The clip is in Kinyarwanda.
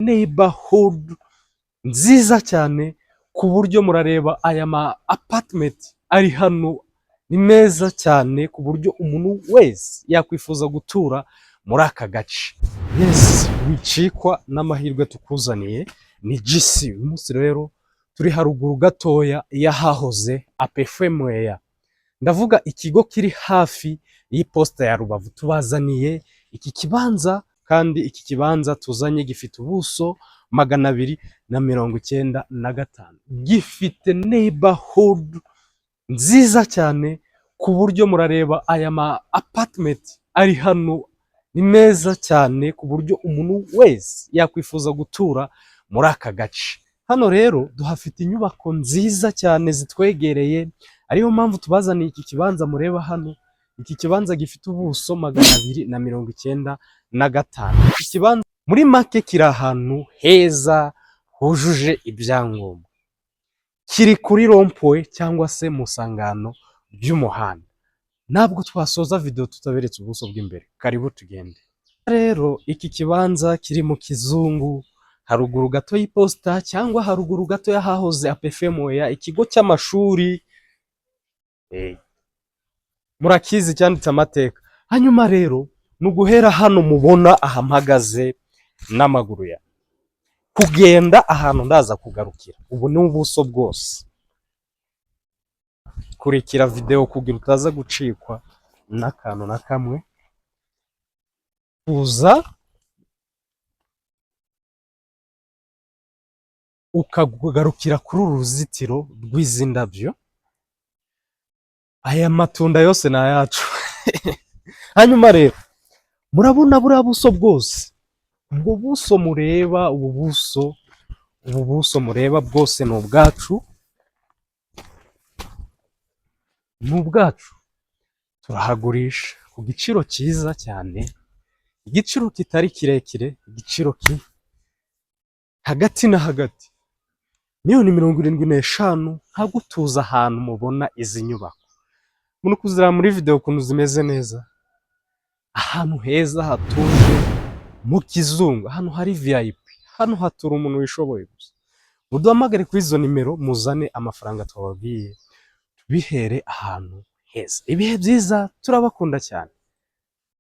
neighborhood nziza cyane ku buryo murareba aya ma apartment ari hano ni meza cyane ku buryo umuntu wese yakwifuza gutura muri aka gace. Yes, wicikwa n'amahirwe tukuzaniye ni GC. Uyu munsi rero turi haruguru gatoya yahahoze APFMweya, ndavuga ikigo kiri hafi y'iposita ya Rubavu. Tubazaniye iki kibanza kandi iki kibanza tuzanye gifite ubuso 295, gifite neighborhood nziza cyane ku buryo murareba aya ma apartment ari hano ni meza cyane ku buryo umuntu wese yakwifuza gutura muri aka gace. Hano rero duhafite inyubako nziza cyane zitwegereye, ariyo mpamvu tubazaniye iki kibanza mureba hano. Iki kibanza gifite ubuso 295. Iki kibanza muri make kiri ahantu heza hujuje ibyangombwa, kiri kuri rompowe cyangwa se mu sangano ry'umuhanda. Ntabwo twasoza video tutaberetse ubuso bw'imbere, karibu tugende. Rero iki kibanza kiri mu Kizungu, haruguru gato y'iposita cyangwa haruguru gato yahahoze APFMweya, ikigo cy'amashuri murakizi cyanditse amateka. Hanyuma rero nuguhera hano mubona aha mpagaze n'amaguru ya kugenda ahantu ndaza kugarukira. Ubu ni ubuso bwose, kurikira video kugira utaza gucikwa n'akantu na kamwe. Uza ukagarukira kuri uru ruzitiro rw'izi ndabyo. Aya matunda yose ni ayacu. Hanyuma rero murabona buriya buso bwose, ubwo buso mureba, ubu buso mureba bwose ni ubwacu, ni ubwacu. Turahagurisha ku giciro cyiza cyane, igiciro kitari kirekire, igiciro hagati na hagati, 75,000,000 hagutuza ahantu mubona izi nyubako. Muri kuzira muri video ukuntu zimeze neza, ahantu heza hatuje mu Kizungu, hano hari VIP, hano hatura umuntu wishoboye gusa. Muduhamagare kuri izo nimero, muzane amafaranga twababwiye, tubihere ahantu heza. Ibihe byiza, turabakunda cyane.